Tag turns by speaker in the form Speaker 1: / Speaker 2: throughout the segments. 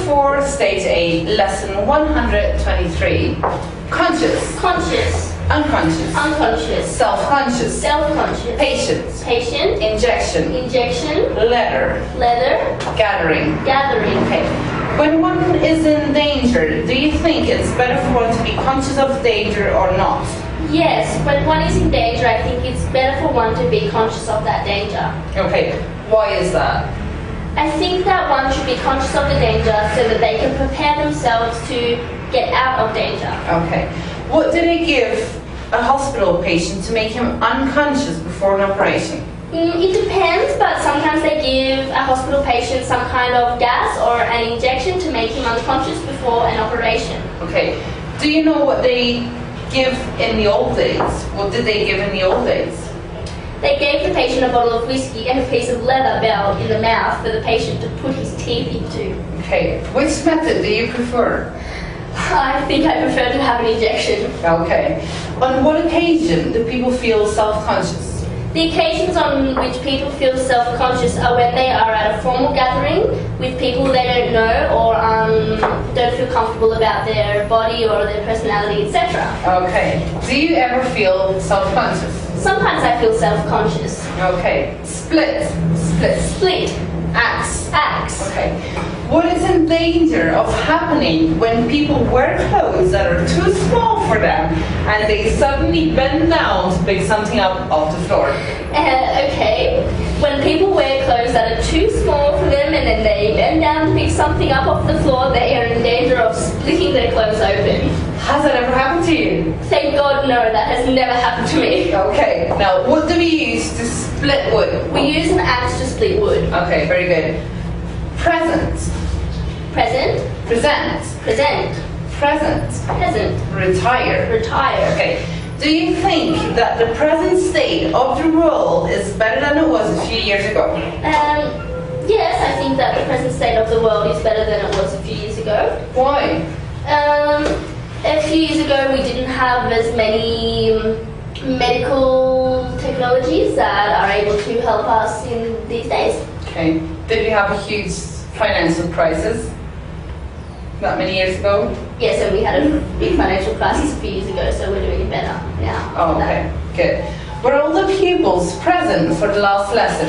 Speaker 1: 4, Stage A, Lesson 123. Conscious.
Speaker 2: Conscious.
Speaker 1: Unconscious.
Speaker 2: Unconscious.
Speaker 1: Self-conscious.
Speaker 2: Self-conscious.
Speaker 1: Patient.
Speaker 2: Patient.
Speaker 1: Injection.
Speaker 2: Injection.
Speaker 1: Letter.
Speaker 2: Leather.
Speaker 1: Gathering.
Speaker 2: Gathering.
Speaker 1: Okay. When one is in danger, do you think it's better for one to be conscious of danger or not?
Speaker 2: Yes, when one is in danger, I think it's better for one to be conscious of that danger.
Speaker 1: Okay. Why is that?
Speaker 2: I think that one should be conscious of the danger so that they can prepare themselves to get out of danger.
Speaker 1: Okay. What do they give a hospital patient to make him unconscious before an operation?
Speaker 2: It depends, but sometimes they give a hospital patient some kind of gas or an injection to make him unconscious before an operation.
Speaker 1: Okay. Do you know what they give in the old days? What did they give in the old days?
Speaker 2: They gave the patient a bottle of whiskey and a piece of leather belt in the mouth for the patient to put his teeth into.
Speaker 1: Okay. Which method do you prefer?
Speaker 2: I think I prefer to have an injection.
Speaker 1: Okay. On what occasion do people feel self-conscious?
Speaker 2: The occasions on which people feel self-conscious are when they are at a formal gathering with people they don't know or don't feel comfortable about their body or their personality, etc.
Speaker 1: Okay. Do you ever feel self-conscious?
Speaker 2: Sometimes I feel self-conscious.
Speaker 1: Okay. Split. Split.
Speaker 2: Split.
Speaker 1: Axe.
Speaker 2: Axe.
Speaker 1: Okay. What is in danger of happening when people wear clothes that are too small for them and they suddenly bend down to pick something up off the floor?
Speaker 2: Okay. When people wear clothes that are too small for them and then they bend down to pick something up off the floor, they are in danger of splitting their clothes open.
Speaker 1: Has that ever happened to you?
Speaker 2: Thank God, no, that has never happened to me.
Speaker 1: Okay. Now, what do we use to split wood?
Speaker 2: We use an axe to split wood.
Speaker 1: Okay, very good. Present.
Speaker 2: Present.
Speaker 1: Present.
Speaker 2: Present.
Speaker 1: Present.
Speaker 2: Present.
Speaker 1: Retire.
Speaker 2: Retire.
Speaker 1: Okay. Do you think that the present state of the world is better than it was a few years ago?
Speaker 2: Yes, I think that the present state of the world is better than it was a few years ago.
Speaker 1: Why?
Speaker 2: A few years ago we didn't have as many medical technologies that are able to help us in these days.
Speaker 1: Okay. Did we have a huge financial crisis not many years ago?
Speaker 2: Yes, and we had a big financial crisis a few years ago, so we're doing it better now.
Speaker 1: Oh, okay. Good. Were all the pupils present for the last lesson?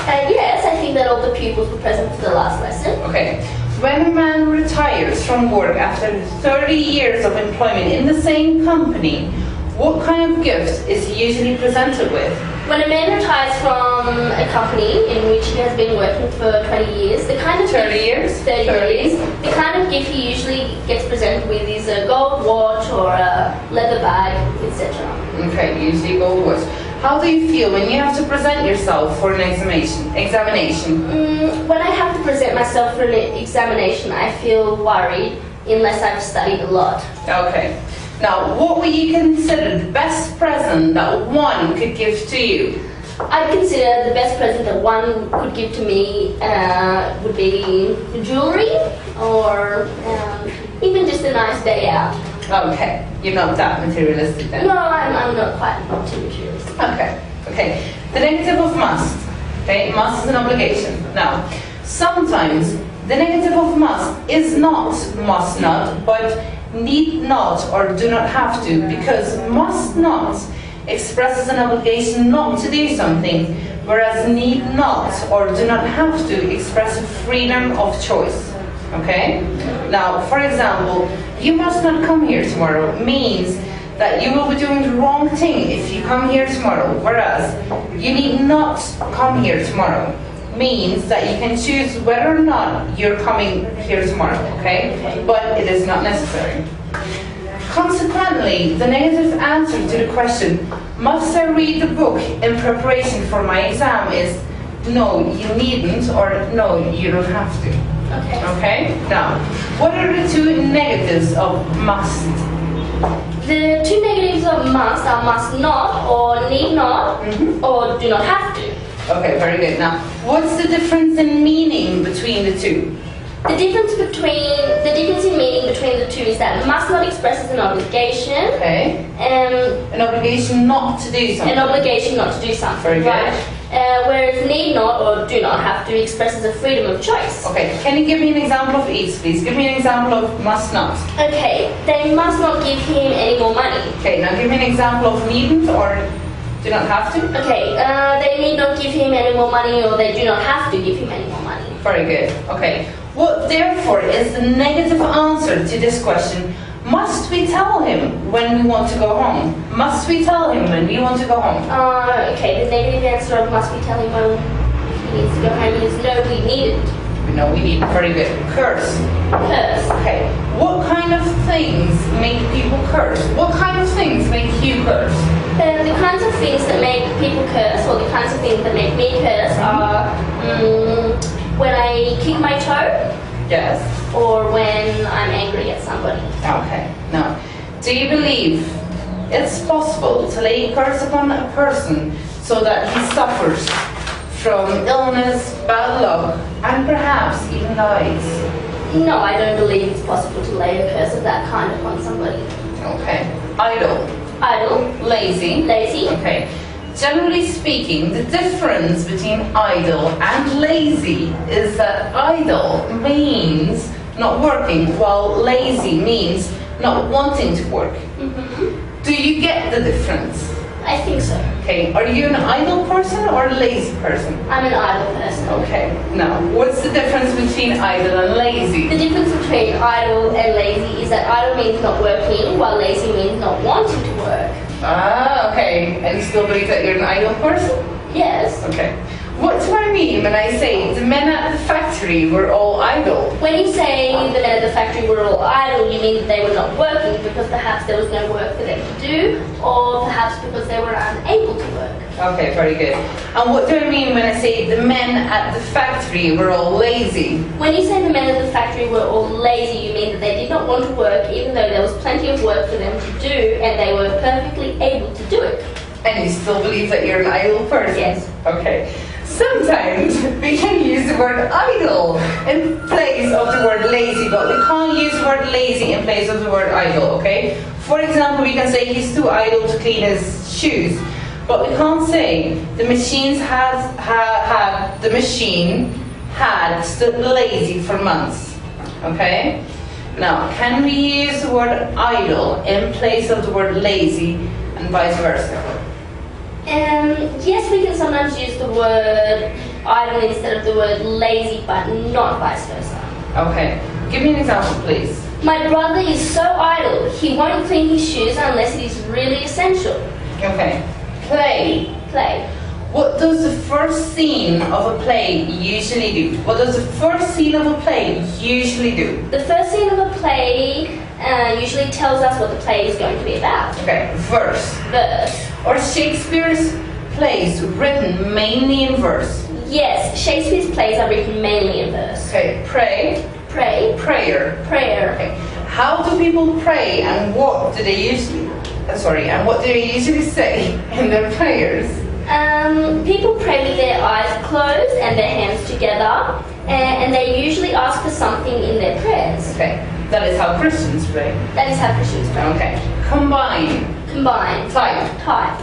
Speaker 2: Yes, I think that all the pupils were present for the last lesson.
Speaker 1: Okay. When a man retires from work after 30 years of employment in the same company, what kind of gift is he usually presented with?
Speaker 2: When a man retires from a company in which he has been working for 20 years, the kind of
Speaker 1: 30 years?
Speaker 2: 30 years, the kind of gift he usually gets presented with is a gold watch or a leather bag, etc.
Speaker 1: Okay, usually gold watch. How do you feel when you have to present yourself for an examination?
Speaker 2: When I have to present myself for an examination, I feel worried unless I've studied a lot.
Speaker 1: Okay. Now, what would you consider the best present that one could give to you?
Speaker 2: I'd consider the best present that one could give to me would be jewelry or even just a nice day out.
Speaker 1: Okay, you're not that materialistic then?
Speaker 2: No, I'm not too materialistic.
Speaker 1: Okay. The negative of must. Okay, must is an obligation. Now, sometimes the negative of must is not must not, but need not or do not have to, because must not expresses an obligation not to do something, whereas need not or do not have to express freedom of choice. Okay? Now, for example, you must not come here tomorrow means that you will be doing the wrong thing if you come here tomorrow, whereas you need not come here tomorrow means that you can choose whether or not you're coming here tomorrow, okay? But it is not necessary. Consequently, the negative answer to the question, must I read the book in preparation for my exam, is no, you needn't, or no, you don't have to. Okay? Now, what are the two negatives of must?
Speaker 2: The two negatives of must are must not, or need not, or do not have to.
Speaker 1: Okay, very good. Now, what's the difference in meaning between the two?
Speaker 2: The difference in meaning between the two is that must not expresses an obligation.
Speaker 1: Okay. An obligation not to do something.
Speaker 2: An obligation not to do something.
Speaker 1: Very good.
Speaker 2: Right. Whereas need not or do not have to expresses a freedom of choice.
Speaker 1: Okay, can you give me an example of each, please? Give me an example of must not.
Speaker 2: Okay, they must not give him any more money.
Speaker 1: Okay, now give me an example of needn't or do not have to.
Speaker 2: Okay, they need not give him any more money or they do not have to give him any more money.
Speaker 1: Very good. Okay. What therefore is the negative answer to this question? Must we tell him when we want to go home? Must we tell him when we want to go home?
Speaker 2: Okay, the negative answer of must we tell him when he needs to go home is no, we needn't.
Speaker 1: No, we need. Very good. Curse.
Speaker 2: Curse.
Speaker 1: Okay. What kind of things make people curse? What kind of things make you curse?
Speaker 2: The kinds of things that make people curse, or the kinds of things that make me curse, are when I kick my toe.
Speaker 1: Yes.
Speaker 2: Or when I'm angry at somebody.
Speaker 1: Okay. Now, do you believe it's possible to lay a curse upon a person so that he suffers from illness, bad luck, and perhaps even dies?
Speaker 2: No, I don't believe it's possible to lay a curse of that kind upon somebody.
Speaker 1: Okay. Idle.
Speaker 2: Idle.
Speaker 1: Lazy.
Speaker 2: Lazy.
Speaker 1: Okay. Generally speaking, the difference between idle and lazy is that idle means not working, while lazy means not wanting to work.
Speaker 2: Mm-hmm.
Speaker 1: Do you get the difference?
Speaker 2: I think so.
Speaker 1: Okay, are you an idle person or a lazy person?
Speaker 2: I'm an idle person.
Speaker 1: Okay, now, what's the difference between idle and lazy?
Speaker 2: The difference between idle and lazy is that idle means not working, while lazy means not wanting to work.
Speaker 1: Ah, okay, and you still believe that you're an idle person?
Speaker 2: Yes.
Speaker 1: Okay. What do I mean when I say the men at the factory were all idle?
Speaker 2: When you say the men at the factory were all idle, you mean that they were not working because perhaps there was no work for them to do, or perhaps because they were unable to work.
Speaker 1: Okay, very good. And what do I mean when I say the men at the factory were all lazy?
Speaker 2: When you say the men at the factory were all lazy, you mean that they did not want to work even though there was plenty of work for them to do and they were perfectly able to do it.
Speaker 1: And you still believe that you're an idle person?
Speaker 2: Yes.
Speaker 1: Okay. Sometimes we can use the word idle in place of the word lazy, but we can't use the word lazy in place of the word idle, okay? For example, we can say he's too idle to clean his shoes, but we can't say the machine had stood lazy for months, okay? Now, can we use the word idle in place of the word lazy and vice versa?
Speaker 2: Yes, we can sometimes use the word idle instead of the word lazy, but not vice versa.
Speaker 1: Okay. Give me an example, please.
Speaker 2: My brother is so idle, he won't clean his shoes unless it is really essential.
Speaker 1: Okay. Play.
Speaker 2: Play.
Speaker 1: What does the first scene of a play usually do? What does the first scene of a play usually do?
Speaker 2: The first scene of a play usually tells us what the play is going to be about.
Speaker 1: Okay. Verse.
Speaker 2: Verse.
Speaker 1: Are Shakespeare's plays written mainly in verse?
Speaker 2: Yes, Shakespeare's plays are written mainly in verse.
Speaker 1: Okay. Pray.
Speaker 2: Pray.
Speaker 1: Prayer.
Speaker 2: Prayer.
Speaker 1: Okay. How do people pray, and what do they usually? And what do they usually say in their prayers?
Speaker 2: People pray with their eyes closed and their hands together, and they usually ask for something in their prayers.
Speaker 1: Okay. That is how Christians pray.
Speaker 2: That is how Christians pray.
Speaker 1: Okay. Combine.
Speaker 2: Combine.
Speaker 1: Type.
Speaker 2: Type.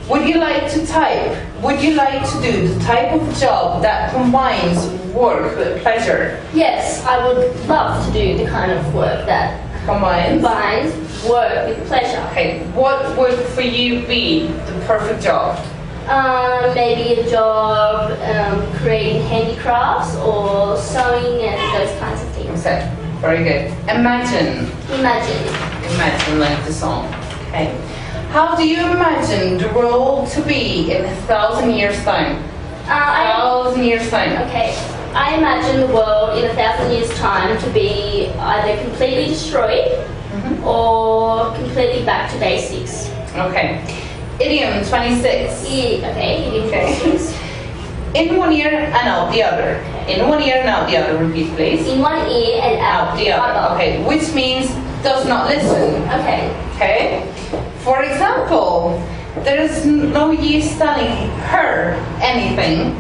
Speaker 1: Would you like to type? Would you like to do the type of job that combines work with pleasure?
Speaker 2: Yes, I would love to do the kind of work that
Speaker 1: Combines
Speaker 2: work with pleasure.
Speaker 1: Okay, what would for you be the perfect job?
Speaker 2: Maybe a job creating handicrafts or sewing and those kinds of things.
Speaker 1: Okay, very good. Imagine. Imagine like the song. Okay. How do you imagine the world to be in 1,000 years' time? 1,000 years' time.
Speaker 2: Okay. I imagine the world in 1,000 years' time to be either completely destroyed or completely back to basics.
Speaker 1: Okay. Idiom 26.
Speaker 2: Idiom 26.
Speaker 1: In one ear and out the other. In one ear and out the other. Repeat, please.
Speaker 2: In one ear and out
Speaker 1: the other. Okay. Which means does not listen.
Speaker 2: Okay.
Speaker 1: Okay. For example, there is no use telling her anything.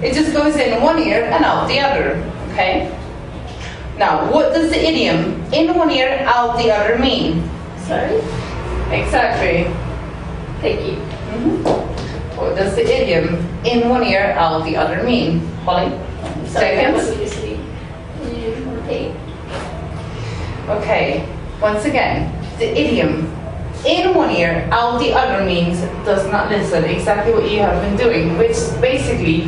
Speaker 1: It just goes in one ear and out the other. Okay. Now, what does the idiom "in one ear, out the other" mean?
Speaker 2: Sorry.
Speaker 1: Exactly.
Speaker 2: Thank you.
Speaker 1: What does the idiom in one ear, out the other mean? Holly? Seconds?
Speaker 2: Repeat.
Speaker 1: Okay, once again, the idiom in one ear, out the other means does not listen, exactly what you have been doing, which basically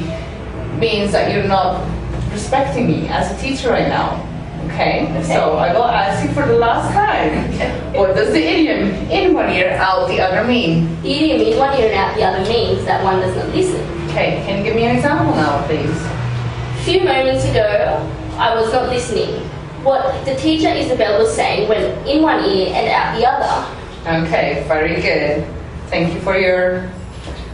Speaker 1: means that you're not respecting me as a teacher right now. Okay? So I will ask you for the last time. What does the idiom in one ear, out the other mean?
Speaker 2: The idiom in one ear and out the other means that one does not listen.
Speaker 1: Okay, can you give me an example now, please?
Speaker 2: A few moments ago, I was not listening. What the teacher Isabel was saying went in one ear and out the other.
Speaker 1: Okay, very good. Thank you for your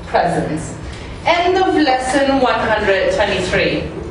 Speaker 1: presence. End of lesson 123.